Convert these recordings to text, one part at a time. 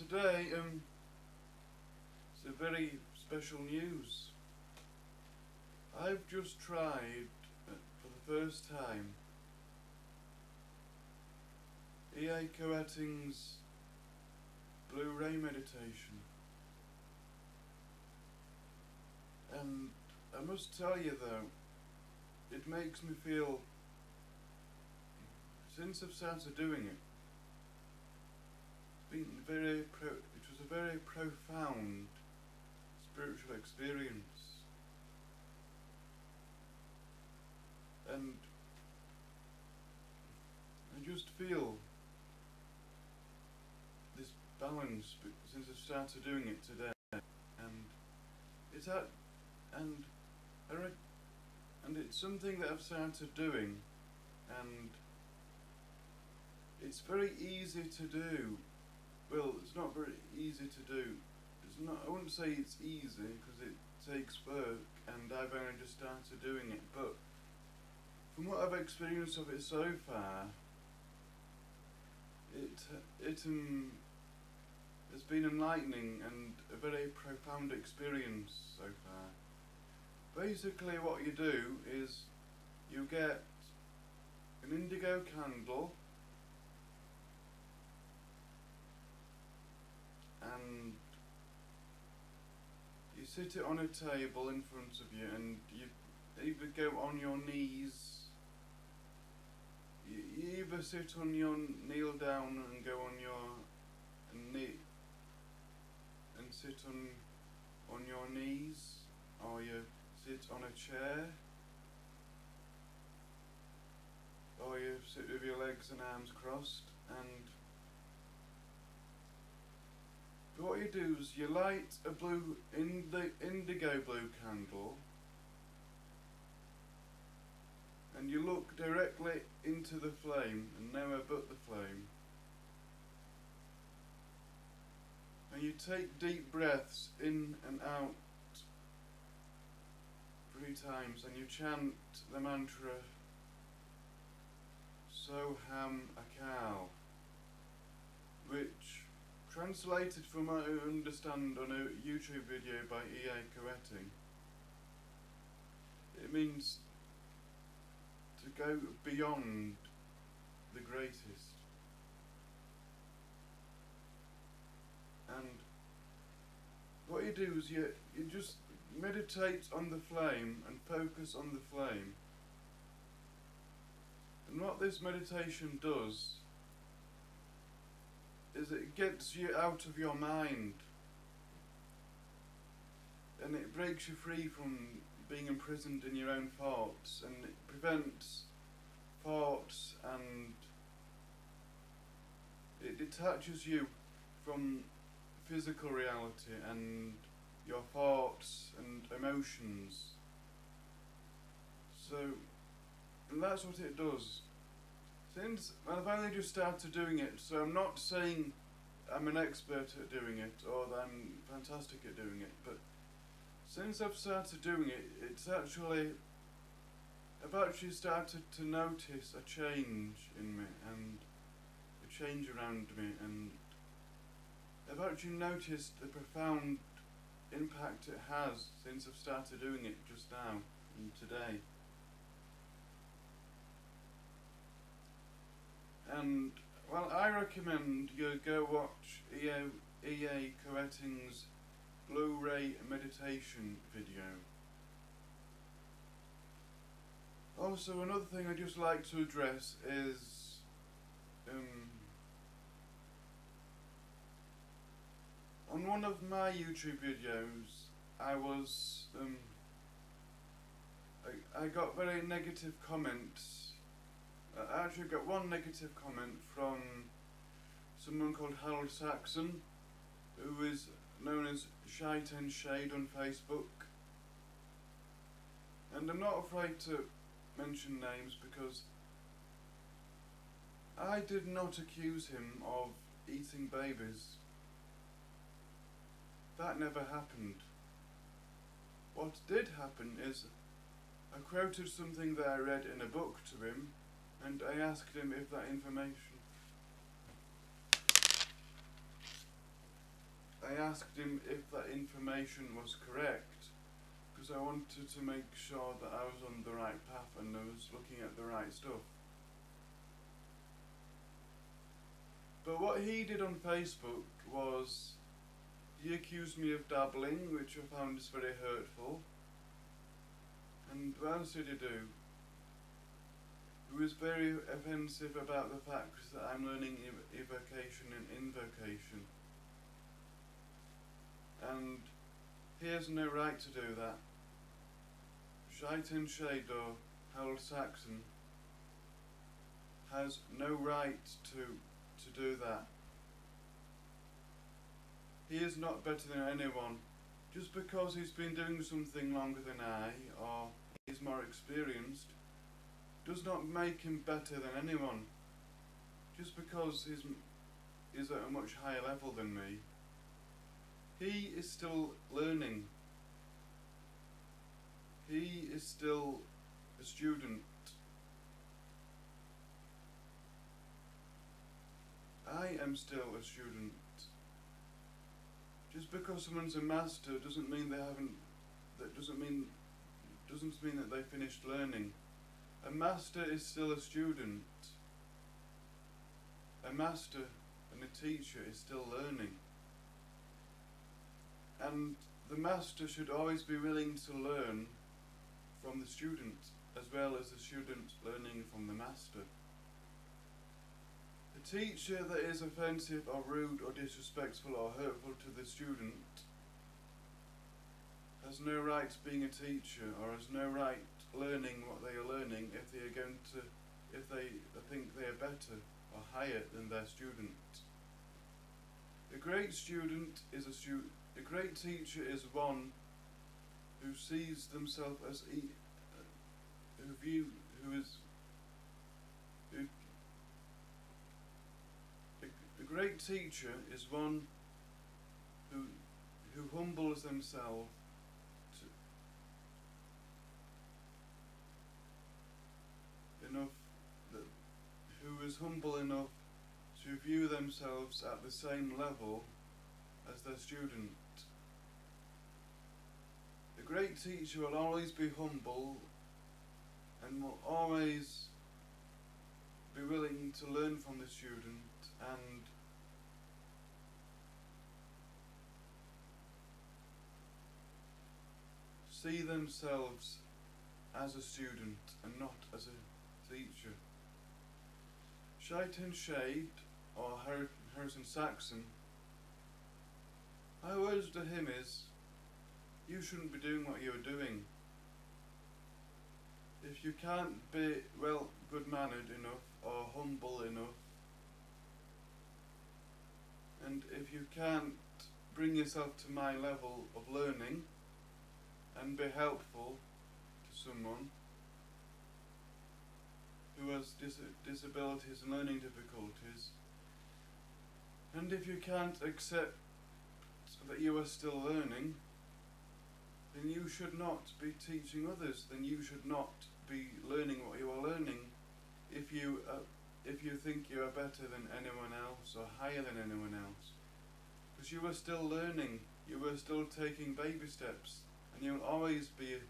today it's a very special news. I've just tried for the first time E A KOETTIng's Blu-ray meditation, and I must tell you though, it makes me feel, since I've started doing it, it was a very profound spiritual experience, and I just feel this balance since I've started doing it today, and it's something that I've started doing, and it's very easy to do. Well, it's not very easy to do. I wouldn't say it's easy because it takes work, and I've only just started doing it. But from what I've experienced of it so far, it has been enlightening and a very profound experience so far. Basically, what you do is you get an indigo candle, and you sit it on a table in front of you, and you either go on your knees, you either kneel down and go on your knee and sit on your knees, or you sit on a chair, or you sit with your legs and arms crossed. And what you do is you light a indigo blue candle, and you look directly into the flame and nowhere but the flame, and you take deep breaths in and out 3 times, and you chant the mantra Soham Akal, which, translated from what I understand on a YouTube video by E A KOETTING, it means to go beyond the greatest. And what you do is you just meditate on the flame and focus on the flame. And what this meditation does is it gets you out of your mind, and it breaks you free from being imprisoned in your own thoughts, and it prevents thoughts, and it detaches you from physical reality and your thoughts and emotions. And that's what it does. Since I've only just started doing it, so I'm not saying I'm an expert at doing it or that I'm fantastic at doing it, but since I've started doing it, I've actually started to notice a change in me and a change around me, and I've actually noticed the profound impact it has since I've started doing it just now and today. And well, I recommend you go watch E A KOETTIng's Blu-ray meditation video. Also, another thing I'd just like to address is on one of my YouTube videos, I got very negative comments. I actually got one negative comment from someone called Harold Saxon, who is known as Shite and Shade on Facebook. And I'm not afraid to mention names because I did not accuse him of eating babies. That never happened. What did happen is I quoted something that I read in a book to him, and I asked him if that information I asked him if that information was correct, because I wanted to make sure that I was on the right path and I was looking at the right stuff. But what he did on Facebook was, he accused me of dabbling, which I found is very hurtful. And what else did he do? He was very offensive about the fact that I'm learning evocation and invocation. And he has no right to do that. Shaitan Shade or Harold Saxon has no right to do that. He is not better than anyone. Just because he's been doing something longer than I, or he's more experienced, does not make him better than anyone. Just because he's at a much higher level than me. He is still learning. He is still a student. I am still a student. Just because someone's a master doesn't mean they haven't. That doesn't mean that they finished learning. A master is still a student. A master and a teacher is still learning. And the master should always be willing to learn from the student, as well as the student learning from the master. A teacher that is offensive or rude or disrespectful or hurtful to the student has no right being a teacher, or has no right learning what they are learning if they think they are better or higher than their student. A great student is a great teacher is one who sees themselves as a great teacher is one who humbles themselves who is humble enough to view themselves at the same level as their student. A great teacher will always be humble and will always be willing to learn from the student and see themselves as a student and not as a teacher. Shaitan Shade, or Harrison Saxon, my words to him is, you shouldn't be doing what you're doing. If you can't be, good-mannered enough or humble enough, and if you can't bring yourself to my level of learning and be helpful to someone who has disabilities and learning difficulties, and if you can't accept that you are still learning, then you should not be teaching others, then you should not be learning what you are learning if you think you are better than anyone else or higher than anyone else. Because you are still learning, you are still taking baby steps, and you'll always be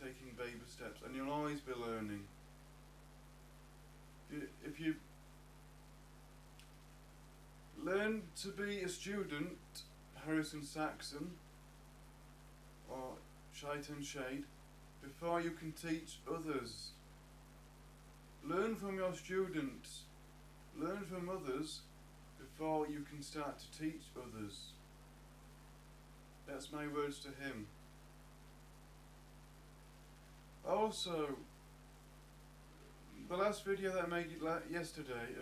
taking baby steps, and you'll always be learning. If you learn to be a student, Harrison Saxon or Shaitan Shade, before you can teach others. Learn from your students, learn from others before you can start to teach others. That's my words to him. Also, the last video that I made yesterday,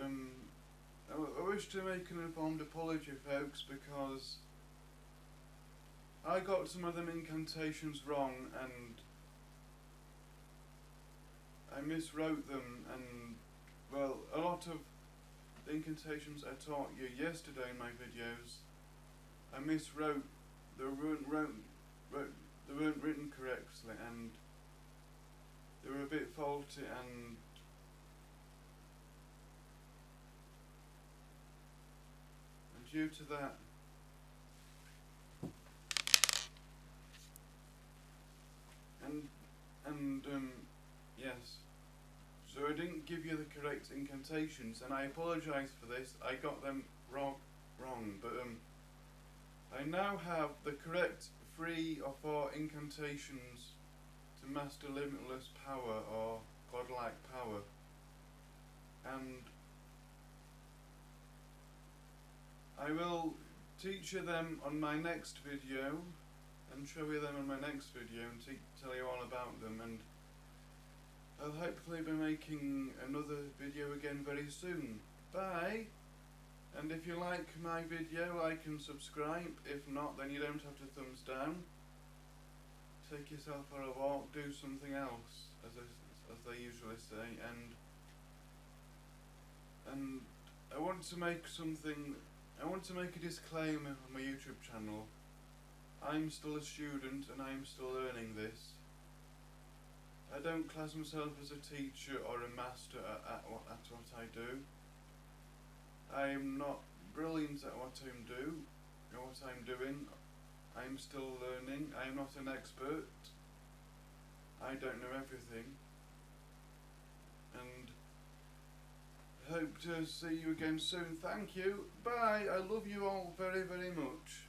I wish to make an informed apology, folks, because I got some of them incantations wrong and I miswrote them, and a lot of the incantations I taught you yesterday in my videos, I miswrote. They weren't written correctly, and they were a bit faulty, and due to that, and yes. So I didn't give you the correct incantations, and I apologise for this. I got them wrong, but I now have the correct 3 or 4 incantations to master limitless power or godlike power, and I will teach you them on my next video and show you them in my next video and tell you all about them, and I'll hopefully be making another video again very soon. Bye! And if you like my video, like and subscribe. If not, then you don't have to thumbs down. Take yourself for a walk, do something else, as they usually say, and I want to make a disclaimer on my YouTube channel. I'm still a student and I'm still learning this. I don't class myself as a teacher or a master at what I do. I'm not brilliant at what I'm doing. I'm still learning. I'm not an expert. I don't know everything. And I hope to see you again soon. Thank you. Bye. I love you all very, very much.